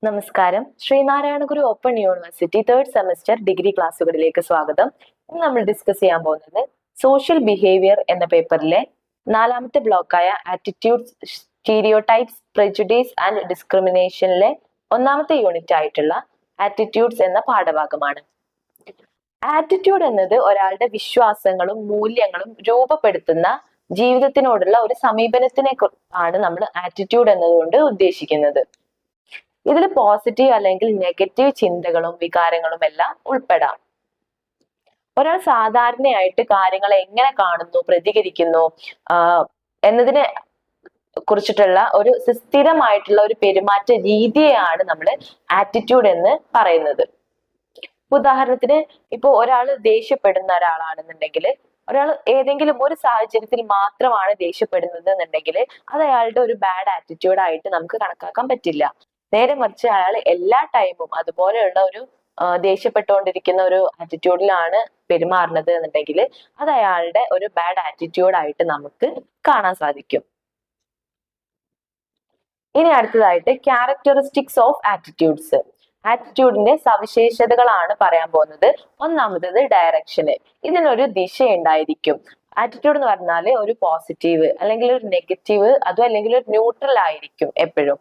നമസ്കാരം. Sreenarayana Guru open university third semester degree ക്ലാസ്സുകളിലേക്ക് സ്വാഗതം. ഇന്ന് നമ്മൾ ഡിസ്കസ് ചെയ്യാൻ പോകുന്നത് സോഷ്യൽ ബിഹേവിയർ എന്ന പേപ്പറിലെ 4ാമത്തെ ബ്ലോക്കായ ആറ്റിറ്റ്യൂഡ്സ്, സ്റ്റീരിയോടൈപ്സ്, പ്രെജുഡീസ് ആൻഡ് ഡിസ്ക്രിമിനേഷനിലെ 1ാമത്തെ യൂണിറ്റ് ആയിട്ടുള്ള ആറ്റിറ്റ്യൂഡ്സ് എന്ന പാഠഭാഗമാണ്. ആറ്റിറ്റ്യൂഡ് എന്നത് ഒരാളുടെ വിശ്വാസങ്ങളും മൂല്യങ്ങളും രൂപപ്പെടുത്തുന്ന ജീവിതത്തിനോടുള്ള ഒരു സമീപനത്തിനെ ആണ് നമ്മൾ ആറ്റിറ്റ്യൂഡ് എന്നതുകൊണ്ട് ഉദ്ദേശിക്കുന്നത്. ഇതിൽ പോസിറ്റീവ് അല്ലെങ്കിൽ നെഗറ്റീവ് ചിന്തകളും വികാരങ്ങളും എല്ലാം ഉൾപ്പെടാം. ഒരാൾ സാധാരണയായിട്ട് കാര്യങ്ങളെ എങ്ങനെ കാണുന്നു, പ്രതികരിക്കുന്നു എന്നതിനെ കുറിച്ചിട്ടുള്ള ഒരു സുസ്ഥിരമായിട്ടുള്ള ഒരു പെരുമാറ്റ രീതിയെയാണ് നമ്മൾ ആറ്റിറ്റ്യൂഡ് എന്ന് പറയുന്നത്. ഉദാഹരണത്തിന് ഇപ്പൊ ഒരാൾ ദേഷ്യപ്പെടുന്ന ഒരാളാണെന്നുണ്ടെങ്കിൽ, ഒരാൾ ഏതെങ്കിലും ഒരു സാഹചര്യത്തിൽ മാത്രമാണ് ദേഷ്യപ്പെടുന്നത് എന്നുണ്ടെങ്കിൽ അത് അയാളുടെ ഒരു ബാഡ് ആറ്റിറ്റ്യൂഡ് ആയിട്ട് നമുക്ക് കണക്കാക്കാൻ പറ്റില്ല. നേരെ മറിച്ച് അയാൾ എല്ലാ ടൈമും അതുപോലെയുള്ള ഒരു ദേഷ്യപ്പെട്ടുകൊണ്ടിരിക്കുന്ന ഒരു ആറ്റിറ്റ്യൂഡിലാണ് പെരുമാറുന്നത് എന്നുണ്ടെങ്കിൽ അത് അയാളുടെ ഒരു ബാഡ് ആറ്റിറ്റ്യൂഡ് ആയിട്ട് നമുക്ക് കാണാൻ സാധിക്കും. ഇനി അടുത്തതായിട്ട് ക്യാരക്ടറിസ്റ്റിക്സ് ഓഫ് ആറ്റിറ്റ്യൂഡ്സ്. ആറ്റിറ്റ്യൂഡിന്റെ സവിശേഷതകളാണ് പറയാൻ പോകുന്നത്. ഒന്നാമത്തത് ഡയറക്ഷന്. ഇതിനൊരു ദിശ ഉണ്ടായിരിക്കും. ആറ്റിറ്റ്യൂഡ് എന്ന് പറഞ്ഞാൽ ഒരു പോസിറ്റീവ് അല്ലെങ്കിൽ ഒരു നെഗറ്റീവ്, അതും അല്ലെങ്കിൽ ഒരു ന്യൂട്രൽ ആയിരിക്കും എപ്പോഴും.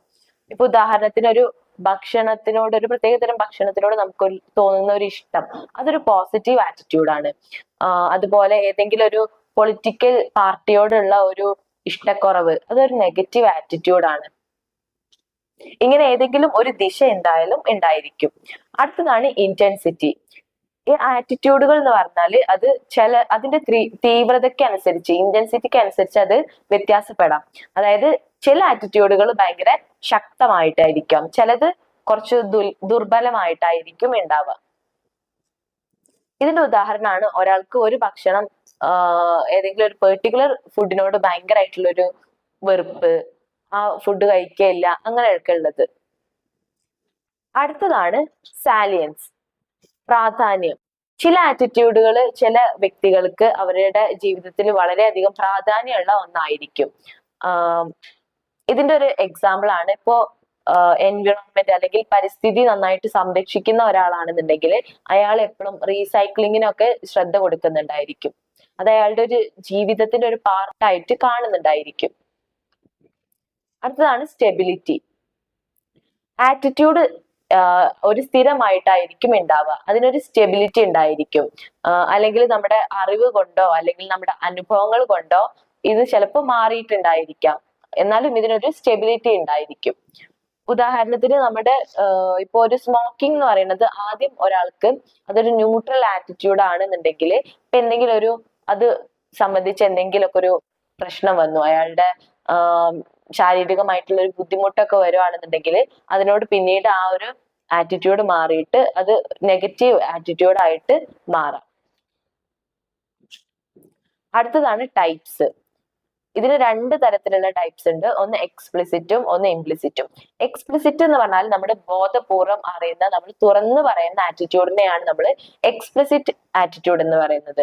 ഇപ്പൊ ഉദാഹരണത്തിന് ഒരു ഭക്ഷണത്തിനോട്, ഒരു പ്രത്യേകതരം ഭക്ഷണത്തിനോട് നമുക്ക് തോന്നുന്ന ഒരു ഇഷ്ടം, അതൊരു പോസിറ്റീവ് ആറ്റിറ്റ്യൂഡാണ്. അതുപോലെ ഏതെങ്കിലും ഒരു പൊളിറ്റിക്കൽ പാർട്ടിയോടുള്ള ഒരു ഇഷ്ടക്കുറവ്, അതൊരു നെഗറ്റീവ് ആറ്റിറ്റ്യൂഡാണ്. ഇങ്ങനെ ഏതെങ്കിലും ഒരു ദിശ എന്തായാലും ഉണ്ടായിരിക്കും. അടുത്തതാണ് ഇന്റൻസിറ്റി. ഈ ആറ്റിറ്റ്യൂഡുകൾ എന്ന് പറഞ്ഞാൽ അത് അതിന്റെ തീവ്രതയ്ക്ക് അനുസരിച്ച്, ഇന്റൻസിറ്റിക്ക് അനുസരിച്ച് അത് വ്യത്യാസപ്പെടാം. അതായത് ചില ആറ്റിറ്റ്യൂഡുകൾ ഭയങ്കര ശക്തമായിട്ടായിരിക്കാം, ചിലത് കുറച്ച് ദുർബലമായിട്ടായിരിക്കും ഉണ്ടാവുക. ഇതിന്റെ ഉദാഹരണമാണ് ഒരാൾക്ക് ഒരു ഭക്ഷണം, ഏതെങ്കിലും ഒരു പെർട്ടിക്കുലർ ഫുഡിനോട് ഭയങ്കരമായിട്ടുള്ള ഒരു വെറുപ്പ്, ആ ഫുഡ് കഴിക്കുകയില്ല, അങ്ങനെയൊക്കെ ഉള്ളത്. അടുത്തതാണ് സാലിയൻസ്, പ്രാധാന്യം. ചില ആറ്റിറ്റ്യൂഡുകൾ ചില വ്യക്തികൾക്ക് അവരുടെ ജീവിതത്തിൽ വളരെയധികം പ്രാധാന്യമുള്ള ഒന്നായിരിക്കും. ഇതിന്റെ ഒരു എക്സാമ്പിൾ ആണ് ഇപ്പോ എൻവിറോൺമെന്റ് അല്ലെങ്കിൽ പരിസ്ഥിതി നന്നായിട്ട് സംരക്ഷിക്കുന്ന ഒരാളാണെന്നുണ്ടെങ്കിൽ അയാൾ എപ്പോഴും റീസൈക്ലിങ്ങിനൊക്കെ ശ്രദ്ധ കൊടുക്കുന്നുണ്ടായിരിക്കും. അത് അയാളുടെ ഒരു ജീവിതത്തിന്റെ ഒരു പാർട്ടായിട്ട് കാണുന്നുണ്ടായിരിക്കും. അടുത്തതാണ് സ്റ്റെബിലിറ്റി. ആറ്റിറ്റ്യൂഡ് ഒരു സ്ഥിരമായിട്ടായിരിക്കും ഉണ്ടാവുക, അതിനൊരു സ്റ്റെബിലിറ്റി ഉണ്ടായിരിക്കും. അല്ലെങ്കിൽ നമ്മുടെ അറിവ് കൊണ്ടോ അല്ലെങ്കിൽ നമ്മുടെ അനുഭവങ്ങൾ കൊണ്ടോ ഇത് ചിലപ്പോൾ മാറിയിട്ടുണ്ടായിരിക്കാം, എന്നാലും ഇതിനൊരു സ്റ്റെബിലിറ്റി ഉണ്ടായിരിക്കും. ഉദാഹരണത്തിന് നമ്മുടെ ഇപ്പൊ ഒരു സ്മോക്കിംഗ് എന്ന് പറയുന്നത് ആദ്യം ഒരാൾക്ക് അതൊരു ന്യൂട്രൽ ആറ്റിറ്റ്യൂഡ് ആണെന്നുണ്ടെങ്കിൽ ഇപ്പൊ എന്തെങ്കിലും ഒരു അത് സംബന്ധിച്ച് എന്തെങ്കിലുമൊക്കെ ഒരു പ്രശ്നം വന്നു, അയാളുടെ ശാരീരികമായിട്ടുള്ള ഒരു ബുദ്ധിമുട്ടൊക്കെ വരുവാണെന്നുണ്ടെങ്കിൽ അതിനോട് പിന്നീട് ആ ഒരു ആറ്റിറ്റ്യൂഡ് മാറിയിട്ട് അത് നെഗറ്റീവ് ആറ്റിറ്റ്യൂഡ് ആയിട്ട് മാറാം. അടുത്തതാണ് ടൈപ്സ്. ഇതിന് 2 തരത്തിലുള്ള ടൈപ്സ് ഉണ്ട്. ഒന്ന് എക്സ്പ്ലിസിറ്റും ഒന്ന് ഇംപ്ലിസിറ്റും. എക്സ്പ്ലിസിറ്റ് എന്ന് പറഞ്ഞാൽ നമ്മുടെ ബോധപൂർവം അറിയുന്ന, നമ്മൾ തുറന്നു പറയുന്ന ആറ്റിറ്റ്യൂഡിനെയാണ് നമ്മൾ എക്സ്പ്ലിസിറ്റ് ആറ്റിറ്റ്യൂഡ് എന്ന് പറയുന്നത്.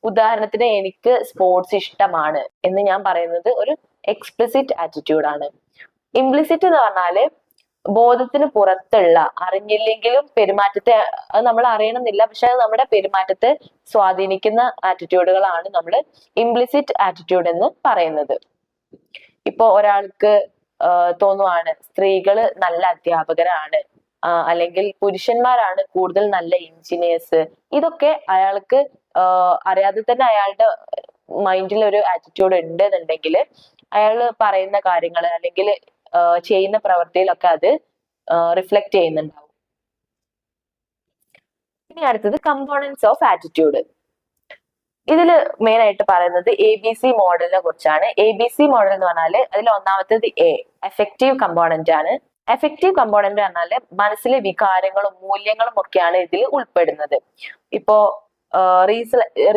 ഉദാഹരണത്തിന് എനിക്ക് സ്പോർട്സ് ഇഷ്ടമാണ് എന്ന് ഞാൻ പറയുന്നത് ഒരു എക്സ്പ്ലിസിറ്റ് ആറ്റിറ്റ്യൂഡാണ്. ഇംപ്ലിസിറ്റ് എന്ന് പറഞ്ഞാല് ബോധത്തിന് പുറത്തുള്ള, അറിഞ്ഞില്ലെങ്കിലും പെരുമാറ്റത്തെ, അത് നമ്മൾ അറിയണമെന്നില്ല, പക്ഷെ അത് നമ്മുടെ പെരുമാറ്റത്തെ സ്വാധീനിക്കുന്ന ആറ്റിറ്റ്യൂഡുകളാണ് നമ്മൾ ഇംപ്ലിസിറ്റ് ആറ്റിറ്റ്യൂഡ് എന്ന് പറയുന്നത്. ഇപ്പൊ ഒരാൾക്ക് തോന്നുവാണ് സ്ത്രീകള് നല്ല അധ്യാപകരാണ്, അല്ലെങ്കിൽ പുരുഷന്മാരാണ് കൂടുതൽ നല്ല എഞ്ചിനീയേഴ്സ്, ഇതൊക്കെ അയാൾക്ക് അറിയാതെ തന്നെ അയാളുടെ മൈൻഡിൽ ഒരു ആറ്റിറ്റ്യൂഡ് ഉണ്ട് എന്നുണ്ടെങ്കിൽ അയാൾ പറയുന്ന കാര്യങ്ങൾ അല്ലെങ്കിൽ ചെയ്യുന്ന പ്രവൃത്തിയിലൊക്കെ അത് റിഫ്ലക്ട് ചെയ്യുന്നുണ്ടാവും. ഇനി അടുത്തത് കമ്പോണൻസ് ഓഫ് ആറ്റിറ്റ്യൂഡ്. ഇതിൽ മെയിൻ ആയിട്ട് പറയുന്നത് ABC മോഡലിനെ കുറിച്ചാണ്. ABC മോഡൽ എന്ന് പറഞ്ഞാല് അതിൽ ഒന്നാമത്തേത് എഫക്റ്റീവ് കമ്പോണന്റ് ആണ്. എഫക്റ്റീവ് കമ്പോണന്റ് പറഞ്ഞാല് മനസ്സിലെ വികാരങ്ങളും മൂല്യങ്ങളും ഒക്കെയാണ് ഇതിൽ ഉൾപ്പെടുന്നത്. ഇപ്പോ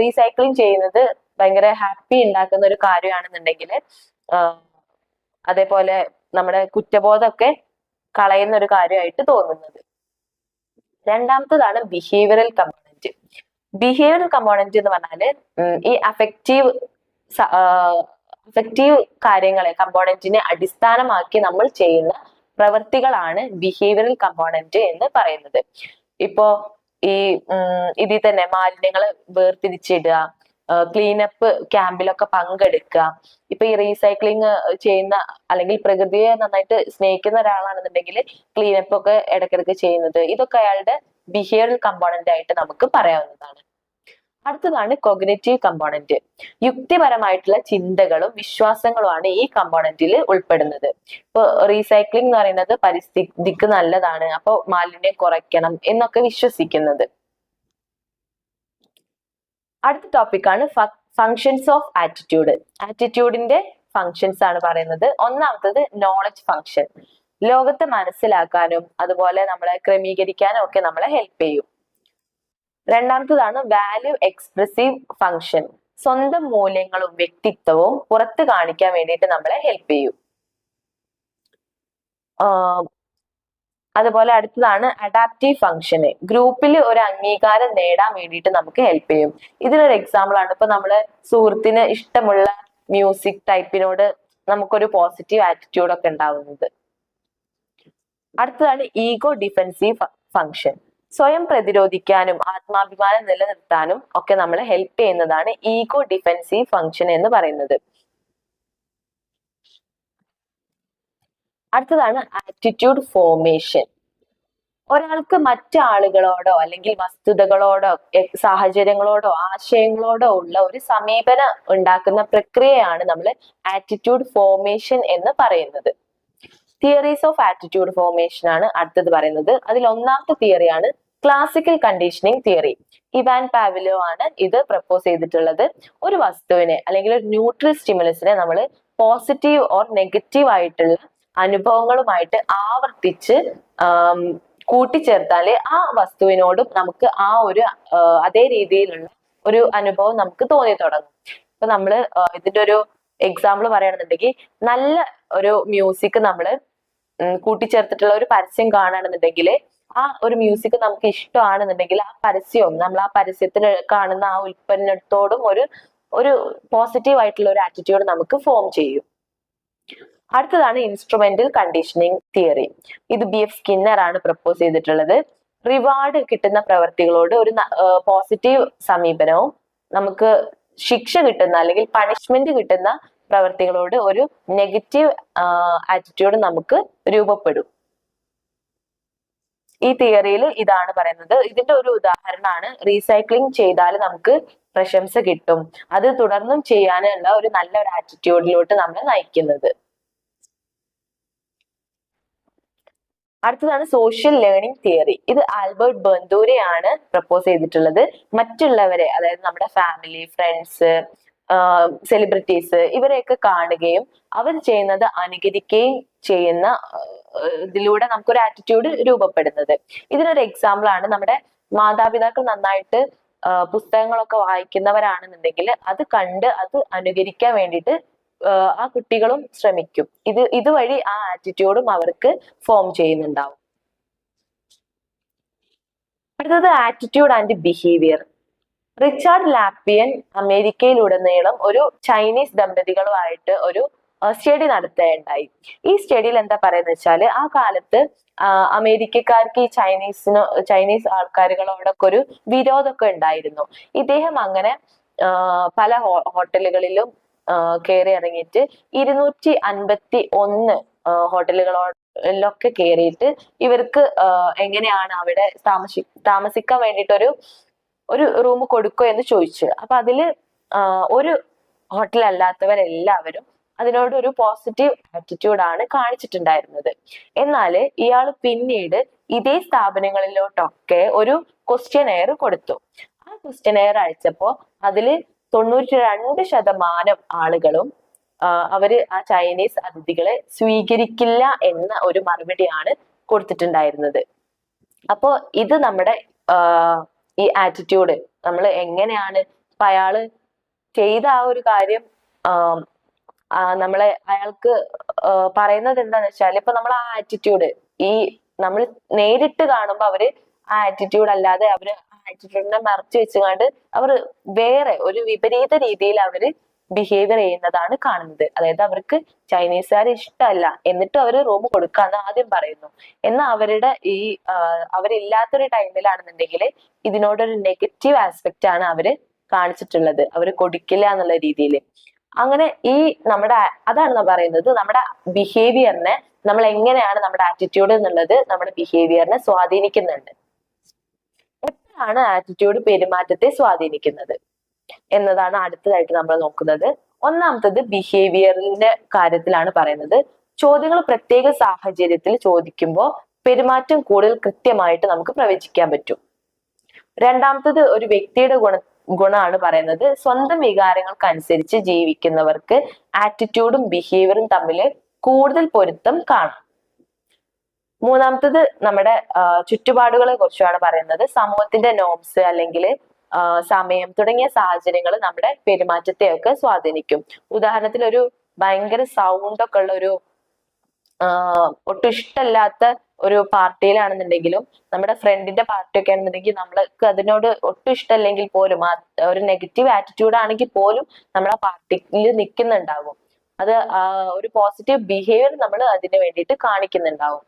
റീസൈക്ലിംഗ് ചെയ്യുന്നത് ഭയങ്കര ഹാപ്പി ഉണ്ടാക്കുന്ന ഒരു കാര്യമാണെന്നുണ്ടെങ്കിൽ അതേപോലെ നമ്മുടെ കുറ്റബോധമൊക്കെ കളയുന്ന ഒരു കാര്യമായിട്ട് തോന്നുന്നത്. രണ്ടാമത്തതാണ് ബിഹേവിയറൽ കമ്പോണന്റ്. ബിഹേവിയറൽ കമ്പോണന്റ് എന്ന് പറഞ്ഞാല് ഈ അഫക്റ്റീവ് കാര്യങ്ങളെ, കമ്പോണന്റിനെ അടിസ്ഥാനമാക്കി നമ്മൾ ചെയ്യുന്ന പ്രവൃത്തികളാണ് ബിഹേവിയറൽ കമ്പോണന്റ് എന്ന് പറയുന്നത്. ഇപ്പോ ഈ ഇതിൽ തന്നെ മാലിന്യങ്ങൾ വേർതിരിച്ചിടുക, ക്ലീനപ്പ് ക്യാമ്പിലൊക്കെ പങ്കെടുക്കുക, ഇപ്പൊ ഈ റീസൈക്ലിംഗ് ചെയ്യുന്ന അല്ലെങ്കിൽ പ്രകൃതിയെ നന്നായിട്ട് സ്നേഹിക്കുന്ന ഒരാളാണെന്നുണ്ടെങ്കിൽ ക്ലീനപ്പ് ഒക്കെ ഇടയ്ക്കിടയ്ക്ക് ചെയ്യുന്നത്, ഇതൊക്കെ അയാളുടെ ബിഹേവിയറൽ കമ്പോണന്റ് ആയിട്ട് നമുക്ക് പറയാവുന്നതാണ്. അടുത്തതാണ് കൊഗ്നിറ്റീവ് കമ്പോണന്റ്. യുക്തിപരമായിട്ടുള്ള ചിന്തകളും വിശ്വാസങ്ങളുമാണ് ഈ കമ്പോണന്റിൽ ഉൾപ്പെടുന്നത്. ഇപ്പൊ റീസൈക്ലിംഗ് എന്ന് പറയുന്നത് പരിസ്ഥിതിക്ക് നല്ലതാണ്, അപ്പൊ മാലിന്യം കുറയ്ക്കണം എന്നൊക്കെ വിശ്വസിക്കുന്നത്. അടുത്ത ടോപ്പിക്കാണ് ഫങ്ഷൻസ് ഓഫ് ആറ്റിറ്റ്യൂഡ്. ആറ്റിറ്റ്യൂഡിന്റെ ഫങ്ഷൻസ് ആണ് പറയുന്നത്. ഒന്നാമത്തത് നോളജ് ഫങ്ഷൻ. ലോകത്തെ മനസ്സിലാക്കാനും അതുപോലെ നമ്മളെ ക്രമീകരിക്കാനും ഒക്കെ നമ്മളെ ഹെൽപ്പ് ചെയ്യും. രണ്ടാമത്തതാണ് വാല്യൂ എക്സ്പ്രസീവ് ഫങ്ഷൻ. സ്വന്തം മൂല്യങ്ങളും വ്യക്തിത്വവും പുറത്ത് കാണിക്കാൻ വേണ്ടിയിട്ട് നമ്മളെ ഹെൽപ്പ് ചെയ്യും. അതുപോലെ അടുത്തതാണ് അഡാപ്റ്റീവ് ഫങ്ഷന്. ഗ്രൂപ്പിൽ ഒരു അംഗീകാരം നേടാൻ വേണ്ടിയിട്ട് നമുക്ക് ഹെൽപ്പ് ചെയ്യും. ഇതിനൊരു എക്സാമ്പിൾ ആണ് ഇപ്പൊ നമ്മള് സുഹൃത്തിന് ഇഷ്ടമുള്ള മ്യൂസിക് ടൈപ്പിനോട് നമുക്കൊരു പോസിറ്റീവ് ആറ്റിറ്റ്യൂഡ് ഒക്കെ ഉണ്ടാവുന്നത്. അടുത്തതാണ് ഈഗോ ഡിഫെൻസീവ് ഫങ്ഷൻ. സ്വയം പ്രതിരോധിക്കാനും ആത്മാഭിമാനം നിലനിർത്താനും ഒക്കെ നമ്മളെ ഹെൽപ്പ് ചെയ്യുന്നതാണ് ഈഗോ ഡിഫെൻസീവ് ഫങ്ഷൻ എന്ന് പറയുന്നത്. അടുത്തതാണ് ആറ്റിറ്റ്യൂഡ് ഫോർമേഷൻ. ഒരാൾക്ക് മറ്റാളുകളോടോ അല്ലെങ്കിൽ വസ്തുതകളോടോ സാഹചര്യങ്ങളോടോ ആശയങ്ങളോടോ ഉള്ള ഒരു സമീപനം ഉണ്ടാക്കുന്ന പ്രക്രിയയാണ് നമ്മൾ ആറ്റിറ്റ്യൂഡ് ഫോർമേഷൻ എന്ന് പറയുന്നത്. തിയറീസ് ഓഫ് ആറ്റിറ്റ്യൂഡ് ഫോർമേഷൻ ആണ് അടുത്തത് പറയുന്നത്. അതിൽ ഒന്നാമത്തെ തിയറിയാണ് classical conditioning theory. Ivan Pavlov ആണ് ഇത് പ്രപ്പോസ് ചെയ്തിട്ടുള്ളത്. ഒരു വസ്തുവിനെ അല്ലെങ്കിൽ ഒരു ന്യൂട്രൽ സ്റ്റിമുലസിനെ നമ്മൾ പോസിറ്റീവ് ഓർ നെഗറ്റീവ് ആയിട്ടുള്ള അനുഭവങ്ങളുമായിട്ട് ആവർത്തിച്ച് കൂട്ടിച്ചേർത്താലേ ആ വസ്തുവിനോടും നമുക്ക് ആ ഒരു അതേ രീതിയിലുള്ള ഒരു അനുഭവം നമുക്ക് തോന്നി തുടങ്ങും. ഇപ്പൊ നമ്മള് ഇതിന്റെ ഒരു എക്സാമ്പിൾ പറയുകയാണെന്നുണ്ടെങ്കിൽ, നല്ല ഒരു മ്യൂസിക് നമ്മള് കൂട്ടിച്ചേർത്തിട്ടുള്ള ഒരു പരസ്യം കാണുകയാണെന്നുണ്ടെങ്കിൽ ആ ഒരു മ്യൂസിക് നമുക്ക് ഇഷ്ടമാണെന്നുണ്ടെങ്കിൽ ആ പരസ്യവും നമ്മൾ ആ പരസ്യത്തിൽ കാണുന്ന ആ ഉൽപ്പന്നത്തോടും ഒരു പോസിറ്റീവ് ആയിട്ടുള്ള ഒരു ആറ്റിറ്റ്യൂഡ് നമുക്ക് ഫോം ചെയ്യും. അടുത്തതാണ് ഇൻസ്ട്രുമെന്റൽ കണ്ടീഷനിങ് തിയറി. ഇത് BF സ്കിന്നർ ആണ് പ്രപ്പോസ് ചെയ്തിട്ടുള്ളത്. റിവാർഡ് കിട്ടുന്ന പ്രവർത്തികളോട് ഒരു പോസിറ്റീവ് സമീപനവും നമുക്ക് ശിക്ഷ കിട്ടുന്ന അല്ലെങ്കിൽ പണിഷ്മെന്റ് കിട്ടുന്ന പ്രവർത്തികളോട് ഒരു നെഗറ്റീവ് ആറ്റിറ്റ്യൂഡ് നമുക്ക് രൂപപ്പെടും. ഈ തിയറിയിൽ ഇതാണ് പറയുന്നത്. ഇതിന്റെ ഒരു ഉദാഹരണമാണ് റീസൈക്ലിംഗ് ചെയ്താൽ നമുക്ക് പ്രശംസ കിട്ടും, അത് തുടർന്നും ചെയ്യാനുള്ള ഒരു നല്ലൊരു ആറ്റിറ്റ്യൂഡിലോട്ട് നമ്മളെ നയിക്കുന്നത്. അടുത്തതാണ് സോഷ്യൽ ലേണിംഗ് തിയറി. ഇത് ആൽബർട്ട് ബന്ദൂരയാണ് പ്രപ്പോസ് ചെയ്തിട്ടുള്ളത്. മറ്റുള്ളവരെ, അതായത് നമ്മുടെ ഫാമിലി, ഫ്രണ്ട്സ്, സെലിബ്രിറ്റീസ് ഇവരെയൊക്കെ കാണുകയും അവർ ചെയ്യുന്നത് അനുകരിക്കുകയും ചെയ്യുന്ന ഇതിലൂടെ നമുക്കൊരു ആറ്റിറ്റ്യൂഡ് രൂപപ്പെടുന്നത്. ഇതിനൊരു എക്സാമ്പിൾ ആണ് നമ്മുടെ മാതാപിതാക്കൾ നന്നായിട്ട് പുസ്തകങ്ങളൊക്കെ വായിക്കുന്നവരാണെന്നുണ്ടെങ്കിൽ അത് കണ്ട് അത് അനുകരിക്കാൻ വേണ്ടിയിട്ട് ആ കുട്ടികളും ശ്രമിക്കും. ഇതുവഴി ആ ആറ്റിറ്റ്യൂഡും അവർക്ക് ഫോം ചെയ്യുന്നുണ്ടാവും. അടുത്തത് ആറ്റിറ്റ്യൂഡ് ആൻഡ് ബിഹേവിയർ. റിച്ചാർഡ് ലാപ്പിയൻ അമേരിക്കയിലുടനീളം ഒരു ചൈനീസ് ദമ്പതികളുമായിട്ട് ഒരു സ്റ്റഡി നടത്തുകയുണ്ടായി. ഈ സ്റ്റഡിയിൽ എന്താ പറയുന്നത് വെച്ചാല്, ആ കാലത്ത് അമേരിക്കക്കാർക്ക് ഈ ചൈനീസ് ആൾക്കാരുകളോടൊക്കെ ഒരു വിരോധമൊക്കെ ഉണ്ടായിരുന്നു. ഇദ്ദേഹം അങ്ങനെ പല ഹോട്ടലുകളിലും കയറി ഇറങ്ങിയിട്ട് 251 ഹോട്ടലുകളിലൊക്കെ കയറിയിട്ട് ഇവർക്ക് എങ്ങനെയാണ് അവിടെ താമസിക്കാൻ വേണ്ടിയിട്ട് ഒരു റൂം കൊടുക്കോ എന്ന് ചോദിച്ചു. അപ്പൊ അതില് ഒരു ഹോട്ടൽ അല്ലാത്തവരെല്ലാവരും അതിനോട് ഒരു പോസിറ്റീവ് ആറ്റിറ്റ്യൂഡാണ് കാണിച്ചിട്ടുണ്ടായിരുന്നത്. എന്നാൽ ഇയാൾ പിന്നീട് ഇതേ സ്ഥാപനങ്ങളിലോട്ടൊക്കെ ഒരു ക്വസ്റ്റ്യനെയർ കൊടുത്തു. ആ ക്വസ്റ്റ്യനെയർ അയച്ചപ്പോ അതില് 92% ആളുകളും അവര് ആ ചൈനീസ് അതിഥികളെ സ്വീകരിക്കില്ല എന്ന ഒരു മറുപടിയാണ് കൊടുത്തിട്ടുണ്ടായിരുന്നത്. അപ്പോ ഇത് നമ്മുടെ ഈ ആറ്റിറ്റ്യൂഡ് നമ്മൾ എങ്ങനെയാണ്, ഇപ്പൊ അയാള് ചെയ്ത ആ ഒരു കാര്യം അയാൾക്ക് പറയുന്നത് എന്താന്ന് വെച്ചാൽ, ഇപ്പൊ നമ്മൾ ആ ആറ്റിറ്റ്യൂഡ് നമ്മൾ നേരിട്ട് കാണുമ്പോ അവര് ആ ആറ്റിറ്റ്യൂഡ് അല്ലാതെ അവര് ആ ആറ്റിറ്റ്യൂഡിനെ മറച്ചു വെച്ചുകൊണ്ട് അവർ വേറെ ഒരു വിപരീത രീതിയിൽ അവര് ബിഹേവിയർ ചെയ്യുന്നതാണ് കാണുന്നത്. അതായത് അവർക്ക് ചൈനീസുകാരെ ഇഷ്ടമല്ല, എന്നിട്ടും അവർ റൂം കൊടുക്കാന്ന് ആദ്യം പറയുന്നു. എന്നാൽ അവരുടെ ഈ അവരില്ലാത്തൊരു ടൈമിലാണെന്നുണ്ടെങ്കിൽ ഇതിനോടൊരു നെഗറ്റീവ് ആസ്പെക്റ്റ് ആണ് അവര് കാണിച്ചിട്ടുള്ളത്, അവര് കൊടുക്കില്ല എന്നുള്ള രീതിയിൽ. അങ്ങനെ ഈ നമ്മുടെ അതാണ് പറയുന്നത്, നമ്മുടെ ബിഹേവിയറിനെ നമ്മൾ എങ്ങനെയാണ് നമ്മുടെ ആറ്റിറ്റ്യൂഡ് എന്നുള്ളത് നമ്മുടെ ബിഹേവിയറിനെ സ്വാധീനിക്കുന്നുണ്ട്. എപ്പോഴാണ് ആറ്റിറ്റ്യൂഡ് പെരുമാറ്റത്തെ സ്വാധീനിക്കുന്നത് എന്നതാണ് അടുത്തതായിട്ട് നമ്മൾ നോക്കുന്നത്. ഒന്നാമത്തത് ബിഹേവിയറിന്റെ കാര്യത്തിലാണ് പറയുന്നത്. ചോദ്യങ്ങൾ പ്രത്യേക സാഹചര്യത്തിൽ ചോദിക്കുമ്പോൾ പെരുമാറ്റം കൂടുതൽ കൃത്യമായിട്ട് നമുക്ക് പ്രവചിക്കാൻ പറ്റും. രണ്ടാമത്തത് ഒരു വ്യക്തിയുടെ ഗുണമാണ് പറയുന്നത്. സ്വന്തം വികാരങ്ങൾക്കനുസരിച്ച് ജീവിക്കുന്നവർക്ക് ആറ്റിറ്റ്യൂഡും ബിഹേവിയറും തമ്മിൽ കൂടുതൽ പൊരുത്തം കാണാം. മൂന്നാമത്തത് നമ്മുടെ ചുറ്റുപാടുകളെ കുറിച്ചാണ് പറയുന്നത്. സമൂഹത്തിന്റെ നോംസ് അല്ലെങ്കിൽ സമയം തുടങ്ങിയ സാഹചര്യങ്ങൾ നമ്മുടെ പെരുമാറ്റത്തെയൊക്കെ സ്വാധീനിക്കും. ഉദാഹരണത്തിൽ ഒരു ഭയങ്കര സൗണ്ട് ഒക്കെ ഉള്ള ഒരു ഒട്ടും ഇഷ്ടമല്ലാത്ത ഒരു പാർട്ടിയിലാണെന്നുണ്ടെങ്കിലും, നമ്മുടെ ഫ്രണ്ടിന്റെ പാർട്ടി ഒക്കെ ആണെന്നുണ്ടെങ്കിൽ നമ്മൾക്ക് അതിനോട് ഒട്ടും ഇഷ്ടമല്ലെങ്കിൽ പോലും, ഒരു നെഗറ്റീവ് ആറ്റിറ്റ്യൂഡ് ആണെങ്കിൽ പോലും നമ്മൾ ആ പാർട്ടിയിൽ നിൽക്കുന്നുണ്ടാവും. അത് ഒരു പോസിറ്റീവ് ബിഹേവിയർ നമ്മൾ അതിന് വേണ്ടിയിട്ട് കാണിക്കുന്നുണ്ടാവും.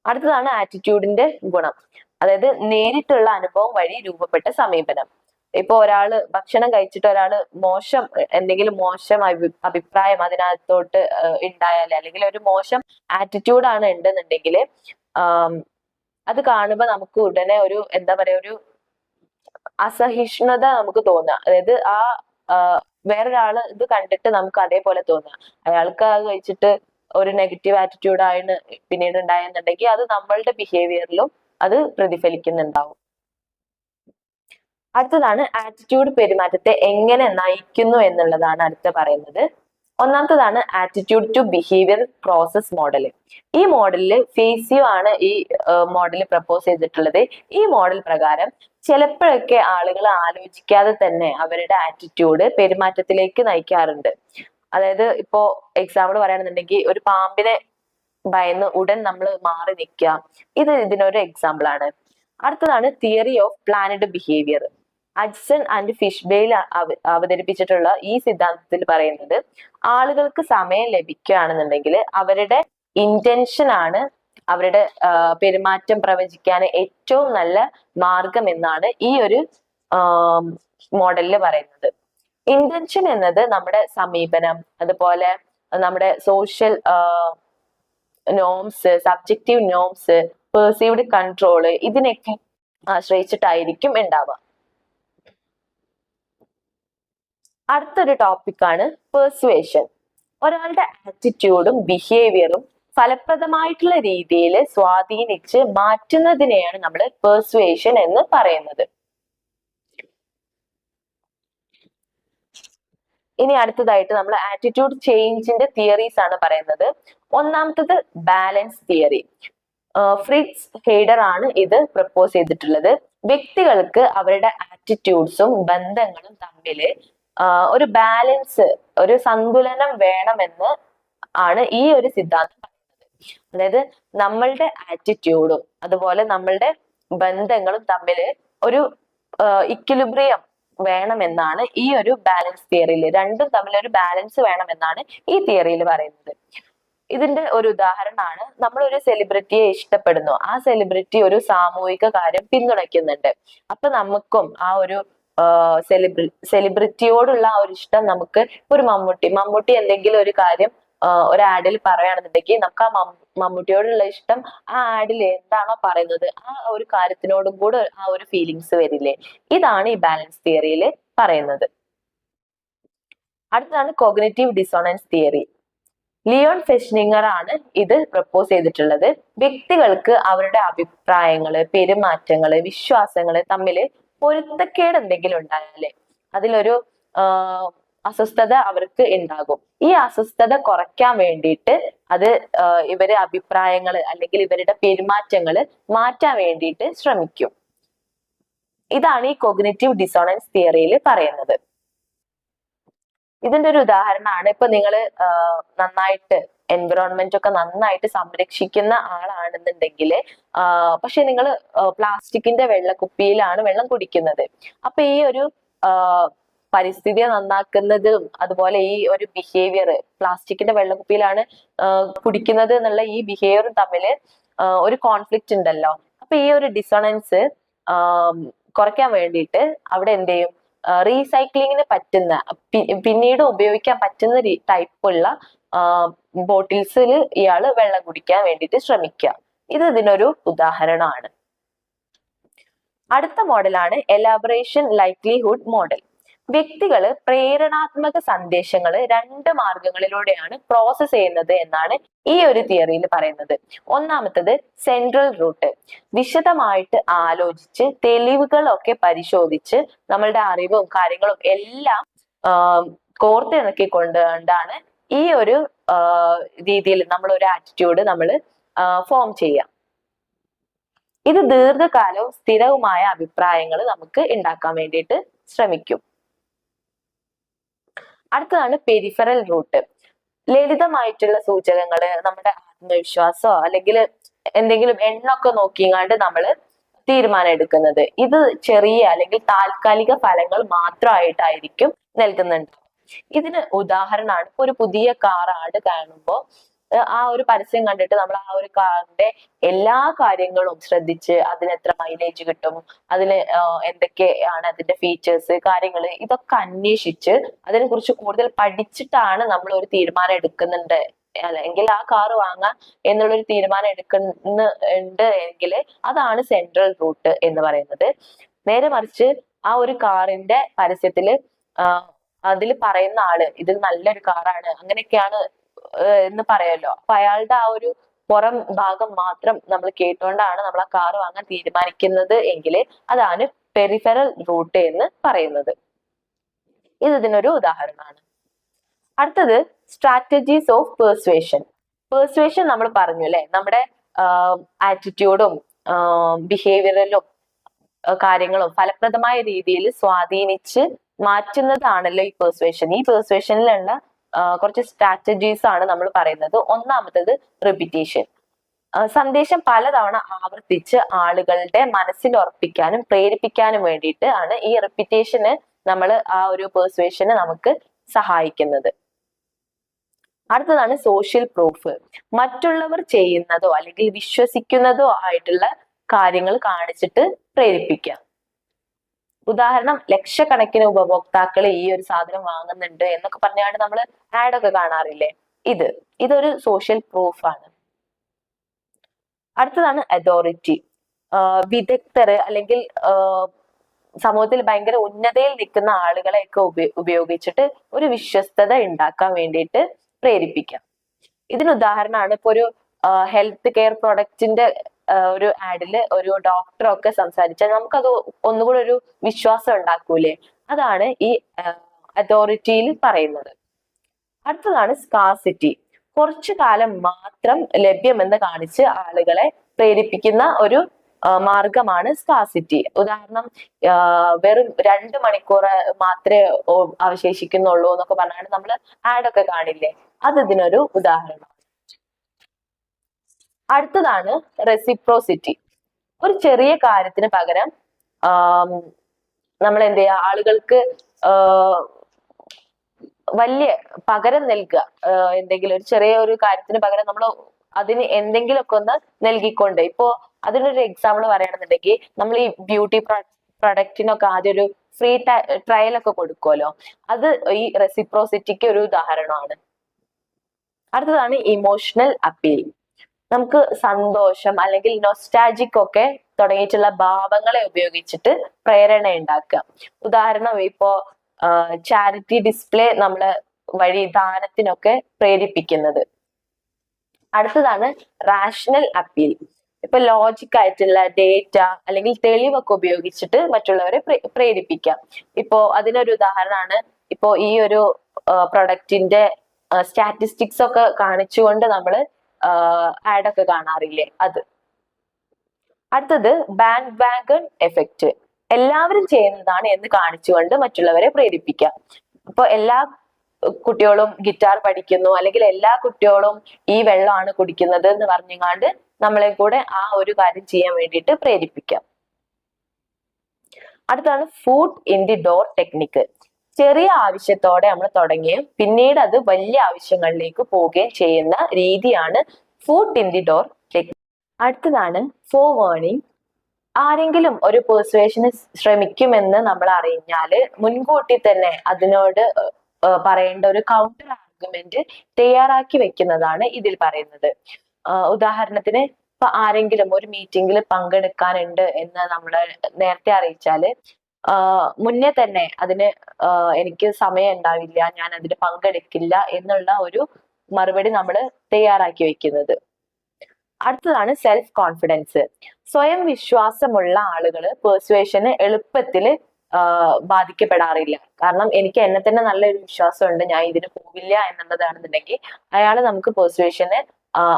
അടുത്തതാണ് ആറ്റിറ്റ്യൂഡിന്റെ ഗുണം, അതായത് നേരിട്ടുള്ള അനുഭവം വഴി രൂപപ്പെട്ട സമീപനം. ഇപ്പൊ ഒരാള് ഭക്ഷണം കഴിച്ചിട്ട് ഒരാള് എന്തെങ്കിലും മോശം അഭിപ്രായം അതിനകത്തോട്ട് ഉണ്ടായാല്, അല്ലെങ്കിൽ ഒരു മോശം ആറ്റിറ്റ്യൂഡാണ് ഉണ്ടെന്നുണ്ടെങ്കിൽ അത് കാണുമ്പോൾ നമുക്ക് ഉടനെ ഒരു എന്താ പറയാ, ഒരു അസഹിഷ്ണുത നമുക്ക് തോന്നുക. അതായത് വേറൊരാള് ഇത് കണ്ടിട്ട് നമുക്ക് അതേപോലെ തോന്നുക. അയാൾക്ക് അത് കഴിച്ചിട്ട് ഒരു നെഗറ്റീവ് ആറ്റിറ്റ്യൂഡ് ആയിട്ട് പിന്നീട് ഉണ്ടായെന്നുണ്ടെങ്കിൽ അത് നമ്മളുടെ ബിഹേവിയറിലും അത് പ്രതിഫലിക്കുന്നുണ്ടാവും. അടുത്തതാണ് ആറ്റിറ്റ്യൂഡ് പെരുമാറ്റത്തെ എങ്ങനെ നയിക്കുന്നു എന്നുള്ളതാണ് അടുത്ത പറയുന്നത്. ഒന്നാമത്തതാണ് attitude to behaviour process model. ഈ മോഡലിൽ ഫേസിയോ ആണ് ഈ മോഡൽ പ്രപ്പോസ് ചെയ്തിട്ടുള്ളത്. ഈ മോഡൽ പ്രകാരം ചിലപ്പോഴൊക്കെ ആളുകൾ ആലോചിക്കാതെ തന്നെ അവരുടെ ആറ്റിറ്റ്യൂഡ് പെരുമാറ്റത്തിലേക്ക് നയിക്കാറുണ്ട്. അതായത് ഇപ്പോ എക്സാമ്പിൾ പറയുകയാണെന്നുണ്ടെങ്കിൽ, ഒരു പാമ്പിനെ ഭയന്ന് ഉടൻ നമ്മൾ മാറി നിൽക്കുക, ഇതിനൊരു എക്സാമ്പിൾ ആണ്. അടുത്തതാണ് theory of planned behaviour. Ajzen and Fishbein അവതരിപ്പിച്ചിട്ടുള്ള ഈ സിദ്ധാന്തത്തിൽ പറയുന്നത്, ആളുകൾക്ക് സമയം ലഭിക്കുകയാണെന്നുണ്ടെങ്കിൽ അവരുടെ ഇന്റൻഷൻ ആണ് അവരുടെ പെരുമാറ്റം പ്രവചിക്കാൻ ഏറ്റവും നല്ല മാർഗം എന്നാണ് ഈ ഒരു മോഡലിൽ പറയുന്നത്. ഇന്റൻഷൻ എന്നത് നമ്മുടെ സമീപനം, അതുപോലെ നമ്മുടെ social norms, subjective norms, perceived control, ഇതിനൊക്കെ ആശ്രയിച്ചിട്ടായിരിക്കും ഉണ്ടാവുക. അടുത്തൊരു ടോപ്പിക്കാണ് പെർസുവേഷൻ. ഒരാളുടെ ആറ്റിറ്റ്യൂഡും ബിഹേവിയറും ഫലപ്രദമായിട്ടുള്ള രീതിയിൽ സ്വാധീനിച്ച് മാറ്റുന്നതിനെയാണ് നമ്മൾ പെർസുവേഷൻ എന്ന് പറയുന്നത്. ഇനി അടുത്തതായിട്ട് നമ്മൾ ആറ്റിറ്റ്യൂഡ് ചേഞ്ചിന്റെ തിയറീസ് ആണ് പറയുന്നത്. ഒന്നാമത്തത് ബാലൻസ് തിയറി. ഫ്രിറ്റ്സ് ഹെയ്ഡർ ആണ് ഇത് പ്രപ്പോസ് ചെയ്തിട്ടുള്ളത്. വ്യക്തികൾക്ക് അവരുടെ ആറ്റിറ്റ്യൂഡ്സും ബന്ധങ്ങളും തമ്മിൽ ഒരു ബാലൻസ്, ഒരു സന്തുലനം വേണമെന്ന് ആണ് ഈ ഒരു സിദ്ധാന്തം പറയുന്നത്. അതായത് നമ്മളുടെ ആറ്റിറ്റ്യൂഡും അതുപോലെ നമ്മളുടെ ബന്ധങ്ങളും തമ്മിൽ ഒരു ഇക്വിലിബ്രിയം വേണമെന്നാണ് ഈ ഒരു ബാലൻസ് തിയറിയിൽ, രണ്ടും തമ്മിൽ ഒരു ബാലൻസ് വേണമെന്നാണ് ഈ തിയറിയിൽ പറയുന്നത്. ഇതിന്റെ ഒരു ഉദാഹരണമാണ്, നമ്മൾ ഒരു സെലിബ്രിറ്റിയെ ഇഷ്ടപ്പെടുന്നു, ആ സെലിബ്രിറ്റി ഒരു സാമൂഹിക കാര്യം പിന്തുണയ്ക്കുന്നുണ്ട്, അപ്പൊ നമുക്കും ആ ഒരു സെലിബ്രിറ്റിയോടുള്ള ആ ഒരു ഇഷ്ടം, നമുക്ക് ഒരു മമ്മൂട്ടി എന്തെങ്കിലും ഒരു കാര്യം ഒരു ആഡിൽ പറയുകയാണെന്നുണ്ടെങ്കിൽ നമുക്ക് ആ മമ്മൂട്ടിയോടുള്ള ഇഷ്ടം ആ ആഡിൽ എന്താണോ പറയുന്നത് ആ ഒരു കാര്യത്തിനോടും കൂടെ ആ ഒരു ഫീലിങ്സ് വരില്ലേ. ഇതാണ് ഈ ബാലൻസ് തിയറിയിൽ പറയുന്നത്. അടുത്തതാണ് കോഗ്നിറ്റീവ് ഡിസോണൻസ് തിയറി. ലിയോൺ ഫെഷ്നിങ്ങർ ആണ് ഇത് പ്രപ്പോസ് ചെയ്തിട്ടുള്ളത്. വ്യക്തികൾക്ക് അവരുടെ അഭിപ്രായങ്ങള്, പെരുമാറ്റങ്ങള്, വിശ്വാസങ്ങള് തമ്മിൽ പൊരുത്തക്കേട് എന്തെങ്കിലും ഉണ്ടായാലേ അതിലൊരു അസ്വസ്ഥത അവർക്ക് ഉണ്ടാകും. ഈ അസ്വസ്ഥത കുറയ്ക്കാൻ വേണ്ടിയിട്ട് അത് ഇവരെ അഭിപ്രായങ്ങള് അല്ലെങ്കിൽ ഇവരുടെ പെരുമാറ്റങ്ങള് മാറ്റാൻ വേണ്ടിയിട്ട് ശ്രമിക്കും. ഇതാണ് ഈ കോഗ്നിറ്റീവ് ഡിസോണൻസ് തിയറിയിൽ പറയുന്നത്. ഇതിന്റെ ഒരു ഉദാഹരണമാണ്, ഇപ്പൊ നിങ്ങൾ നന്നായിട്ട് എൻവിറോൺമെന്റ് ഒക്കെ നന്നായിട്ട് സംരക്ഷിക്കുന്ന ആളാണെന്നുണ്ടെങ്കിൽ പക്ഷെ നിങ്ങൾ പ്ലാസ്റ്റിക്കിന്റെ വെള്ളക്കുപ്പിയിലാണ് വെള്ളം കുടിക്കുന്നത്. അപ്പൊ ഈ ഒരു പരിസ്ഥിതിയെ നന്നാക്കുന്നതും അതുപോലെ ഈ ഒരു ബിഹേവിയർ, പ്ലാസ്റ്റിക്കിന്റെ വെള്ളക്കുപ്പിയിലാണ് കുടിക്കുന്നത് എന്നുള്ള ഈ ബിഹേവിയറും തമ്മിൽ ഒരു കോൺഫ്ലിക്റ്റ് ഉണ്ടല്ലോ. അപ്പൊ ഈ ഒരു ഡിസണൻസ് കുറയ്ക്കാൻ വേണ്ടിയിട്ട് അവിടെ എന്ത് ചെയ്യും, റീസൈക്ലിങ്ങിന് പറ്റുന്ന പിന്നീട് ഉപയോഗിക്കാൻ പറ്റുന്ന ടൈപ്പുള്ള ബോട്ടിൽസിൽ ഇയാള് വെള്ളം കുടിക്കാൻ വേണ്ടിയിട്ട് ശ്രമിക്കുക. ഇത് ഇതിനൊരു ഉദാഹരണമാണ്. അടുത്ത മോഡലാണ് എലാബറേഷൻ ലൈക്ലിഹുഡ് മോഡൽ. വ്യക്തികള് പ്രേരണാത്മക സന്ദേശങ്ങൾ രണ്ട് മാർഗങ്ങളിലൂടെയാണ് പ്രോസസ് ചെയ്യുന്നത് എന്നാണ് ഈ ഒരു തിയറിയിൽ പറയുന്നത്. ഒന്നാമത്തത് സെൻട്രൽ റൂട്ട്. വിശദമായിട്ട് ആലോചിച്ച് തെളിവുകളൊക്കെ പരിശോധിച്ച് നമ്മളുടെ അറിവും കാര്യങ്ങളും എല്ലാം കോർത്തിണക്കിക്കൊണ്ടാണ് ഈ ഒരു രീതിയിൽ നമ്മൾ ഒരു ആറ്റിറ്റ്യൂഡ് നമ്മൾ ഫോം ചെയ്യാം. ഇത് ദീർഘകാലവും സ്ഥിരവുമായ അഭിപ്രായങ്ങൾ നമുക്ക് ഉണ്ടാക്കാൻ വേണ്ടിയിട്ട് ശ്രമിക്കും. അടുത്തതാണ് പെരിഫറൽ റൂട്ട്. ലളിതമായിട്ടുള്ള സൂചകങ്ങള്, നമ്മുടെ ആത്മവിശ്വാസമോ അല്ലെങ്കിൽ എന്തെങ്കിലും എണ്ണൊക്കെ നോക്കിങ്ങാണ്ട് നമ്മൾ തീരുമാനം എടുക്കുന്നത്. ഇത് ചെറിയ അല്ലെങ്കിൽ താൽക്കാലിക ഫലങ്ങൾ മാത്രമായിട്ടായിരിക്കും നൽകുന്നുണ്ട്. ഇതിന് ഉദാഹരണമാണ് ഇപ്പൊ ഒരു പുതിയ കാർ ആഡ് കാണുമ്പോൾ ആ ഒരു പരസ്യം കണ്ടിട്ട് നമ്മൾ ആ ഒരു കാറിന്റെ എല്ലാ കാര്യങ്ങളും ശ്രദ്ധിച്ച് അതിന് എത്ര മൈലേജ് കിട്ടും, അതിന് എന്തൊക്കെയാണ് അതിന്റെ ഫീച്ചേഴ്സ്, കാര്യങ്ങള്, ഇതൊക്കെ അന്വേഷിച്ച് അതിനെ കുറിച്ച് കൂടുതൽ പഠിച്ചിട്ടാണ് നമ്മൾ ഒരു തീരുമാനം എടുക്കുന്നുണ്ട് അല്ലെങ്കിൽ ആ കാർ വാങ്ങാം എന്നുള്ളൊരു തീരുമാനം എടുക്കുന്നുണ്ട് എങ്കിൽ അതാണ് സെൻട്രൽ റൂട്ട് എന്ന് പറയുന്നത്. നേരെ മറിച്ച് ആ ഒരു കാറിന്റെ പരസ്യത്തില് അതിൽ പറയുന്ന ആള് ഇത് നല്ലൊരു കാറാണ് അങ്ങനെയൊക്കെയാണ് എന്ന് പറയല്ലോ, അപ്പൊ അയാളുടെ ആ ഒരു പുറം ഭാഗം മാത്രം നമ്മൾ കേട്ടുകൊണ്ടാണ് നമ്മൾ ആ കാർ വാങ്ങാൻ തീരുമാനിക്കുന്നത് എങ്കിൽ അതാണ് പെരിഫറൽ റൂട്ട് എന്ന് പറയുന്നത്. ഇത് ഇതിനൊരു ഉദാഹരണമാണ്. അടുത്തത് സ്ട്രാറ്റജീസ് ഓഫ് പെർസ്വേഷൻ. പെർസ്വേഷൻ നമ്മൾ പറഞ്ഞു അല്ലെ, നമ്മുടെ ആറ്റിറ്റ്യൂഡും ബിഹേവിയറിലും കാര്യങ്ങളും ഫലപ്രദമായ രീതിയിൽ സ്വാധീനിച്ച് മാറ്റുന്നതാണല്ലോ ഈ പെർസ്വേഷൻ. ഈ പെർസ്വേഷനിലുള്ള കുറച്ച് സ്ട്രാറ്റജീസ് ആണ് നമ്മൾ പറയുന്നത്. ഒന്നാമത്തത് റിപ്പീറ്റേഷൻ. സന്ദേശം പലതവണ ആവർത്തിച്ച് ആളുകളുടെ മനസ്സിൽ ഉറപ്പിക്കാനും പ്രേരിപ്പിക്കാനും വേണ്ടിയിട്ട് ആണ് ഈ റിപ്പീറ്റേഷന് നമ്മൾ ആ ഒരു പെർസ്വേഷന് നമുക്ക് സഹായിക്കുന്നത്. അടുത്തതാണ് സോഷ്യൽ പ്രൂഫ്. മറ്റുള്ളവർ ചെയ്യുന്നതോ അല്ലെങ്കിൽ വിശ്വസിക്കുന്നതോ ആയിട്ടുള്ള കാര്യങ്ങൾ കാണിച്ചിട്ട് പ്രേരിപ്പിക്കാം. ഉദാഹരണം, ലക്ഷക്കണക്കിന് ഉപഭോക്താക്കൾ ഈ ഒരു സാധനം വാങ്ങുന്നുണ്ട് എന്നൊക്കെ പറഞ്ഞാണ് നമ്മൾ ആഡൊക്കെ കാണാറില്ലേ. ഇതൊരു സോഷ്യൽ പ്രൂഫ് ആണ്. അടുത്തതാണ് അതോറിറ്റി. വിദഗ്ധർ അല്ലെങ്കിൽ സമൂഹത്തിൽ ഭയങ്കര ഉന്നതയിൽ നിൽക്കുന്ന ആളുകളെയൊക്കെ ഉപയോഗിച്ചിട്ട് ഒരു വിശ്വസ്തത ഉണ്ടാക്കാൻ വേണ്ടിയിട്ട് പ്രേരിപ്പിക്കാം. ഇതിന് ഉദാഹരണമാണ് ഇപ്പൊ ഒരു ഹെൽത്ത് കെയർ പ്രൊഡക്റ്റിന്റെ ഒരു ആഡില് ഒരു ഡോക്ടറൊക്കെ സംസാരിച്ചാൽ നമുക്കത് ഒന്നുകൂടെ ഒരു വിശ്വാസം ഉണ്ടാക്കൂലേ, അതാണ് ഈ അതോറിറ്റിയിൽ പറയുന്നത്. അടുത്തതാണ് സ്കാർസിറ്റി. കുറച്ചു കാലം മാത്രം ലഭ്യമെന്ന് കാണിച്ച് ആളുകളെ പ്രേരിപ്പിക്കുന്ന ഒരു മാർഗമാണ് സ്കാർസിറ്റി. ഉദാഹരണം, വെറും 2 മണിക്കൂർ മാത്രമേ അവശേഷിക്കുന്നുള്ളൂ എന്നൊക്കെ പറഞ്ഞാണ് നമ്മൾ ആഡൊക്കെ കാണില്ലേ, അത് ഇതിനൊരു ഉദാഹരണം. അടുത്തതാണ് റെസിപ്രോസിറ്റി. ഒരു ചെറിയ കാര്യത്തിന് പകരം നമ്മൾ എന്ത് ചെയ്യുക, ആളുകൾക്ക് വലിയ പകരം നൽകുക. എന്തെങ്കിലും ഒരു ചെറിയ ഒരു കാര്യത്തിന് പകരം നമ്മൾ അതിന് എന്തെങ്കിലുമൊക്കെ ഒന്ന് നൽകിക്കൊണ്ട്, ഇപ്പോ അതിനൊരു എക്സാമ്പിൾ പറയുകയാണെന്നുണ്ടെങ്കിൽ നമ്മൾ ഈ ബ്യൂട്ടി പ്രൊഡക്റ്റിനൊക്കെ ആദ്യം ഒരു ഫ്രീ ട്രയൽ ഒക്കെ കൊടുക്കുമല്ലോ, അത് ഈ റെസിപ്രോസിറ്റിക്ക് ഒരു ഉദാഹരണമാണ്. അടുത്തതാണ് ഇമോഷണൽ അപ്പീൽ. നമുക്ക് സന്തോഷം അല്ലെങ്കിൽ നൊസ്റ്റാൾജിക് ഒക്കെ തുടങ്ങിയിട്ടുള്ള ഭാവങ്ങളെ ഉപയോഗിച്ചിട്ട് പ്രേരണ ഉണ്ടാക്കുക. ഉദാഹരണം, ഇപ്പോ ചാരിറ്റി ഡിസ്പ്ലേ നമ്മള് വഴി ദാനത്തിനൊക്കെ പ്രേരിപ്പിക്കുന്നത്. അടുത്തതാണ് റാഷണൽ അപ്പീൽ. ഇപ്പൊ ലോജിക് ആയിട്ടുള്ള ഡേറ്റ അല്ലെങ്കിൽ തെളിവൊക്കെ ഉപയോഗിച്ചിട്ട് മറ്റുള്ളവരെ പ്രേരിപ്പിക്കാം. ഇപ്പോ അതിനൊരു ഉദാഹരണമാണ് ഇപ്പോ ഈ ഒരു പ്രൊഡക്റ്റിന്റെ സ്റ്റാറ്റിസ്റ്റിക്സ് ഒക്കെ കാണിച്ചുകൊണ്ട് നമ്മള് ആഡൊക്കെ കാണാറില്ലേ, അത്. അടുത്തത് ബാൻഡ് വാഗൺ എഫക്റ്റ്. എല്ലാവരും ചെയ്യുന്നതാണ് എന്ന് കാണിച്ചുകൊണ്ട് മറ്റുള്ളവരെ പ്രേരിപ്പിക്കാം. ഇപ്പൊ എല്ലാ കുട്ടികളും ഗിറ്റാർ പഠിക്കുന്നു അല്ലെങ്കിൽ എല്ലാ കുട്ടികളും ഈ വെള്ളമാണ് കുടിക്കുന്നത് എന്ന് പറഞ്ഞുകൊണ്ട് നമ്മളെ കൂടെ ആ ഒരു കാര്യം ചെയ്യാൻ വേണ്ടിയിട്ട് പ്രേരിപ്പിക്കാം. അടുത്താണ് food in the door technique. ചെറിയ ആവശ്യത്തോടെ നമ്മൾ തുടങ്ങുകയും പിന്നീട് അത് വലിയ ആവശ്യങ്ങളിലേക്ക് പോവുകയും ചെയ്യുന്ന രീതിയാണ് foot in the door technique. അടുത്തതാണ് ഫോർ വാർണിംഗ്. ആരെങ്കിലും ഒരു പെർsuasionന് ശ്രമിക്കുമെന്ന് നമ്മൾ അറിഞ്ഞാല് മുൻകൂട്ടി തന്നെ അതിനോട് പറയേണ്ട ഒരു കൗണ്ടർ ആർഗ്യുമെന്റ് തയ്യാറാക്കി വെക്കുന്നതാണ് ഇതിൽ പറയുന്നത്. ഉദാഹരണത്തിന് ഇപ്പൊ ആരെങ്കിലും ഒരു മീറ്റിംഗിൽ പങ്കെടുക്കാനുണ്ട് എന്ന് നമ്മൾ നേരത്തെ അറിയിച്ചാല് മുന്നേ തന്നെ അതിന് എനിക്ക് സമയം ഉണ്ടാവില്ല, ഞാൻ അതിന് പങ്കെടുക്കില്ല എന്നുള്ള ഒരു മറുപടി നമ്മൾ തയ്യാറാക്കി വെക്കുന്നത്. അടുത്തതാണ് സെൽഫ് കോൺഫിഡൻസ്. സ്വയം വിശ്വാസമുള്ള ആളുകൾ പെർsuasionന് എളുപ്പത്തിൽ ബാധിക്കപ്പെടാറില്ല. കാരണം എനിക്ക് എന്നെ തന്നെ നല്ലൊരു വിശ്വാസമുണ്ട്, ഞാൻ ഇതിന് പോവില്ല എന്നുള്ളതാണെന്നുണ്ടെങ്കിൽ അയാൾ നമുക്ക് പെർsuasionന്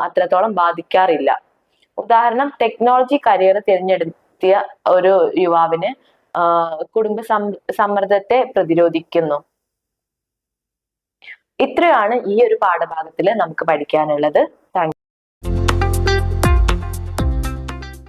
അത്രത്തോളം ബാധിക്കാറില്ല. ഉദാഹരണം, ടെക്നോളജി കരിയർ തിരഞ്ഞെടുത്തിയ ഒരു യുവാവിന് കുടുംബ സമ്മർദ്ദത്തെ പ്രതിരോധിക്കുന്നു. ഇത്രയാണ് ഈ ഒരു പാഠഭാഗത്തിൽ നമുക്ക് പഠിക്കാനുള്ളത്.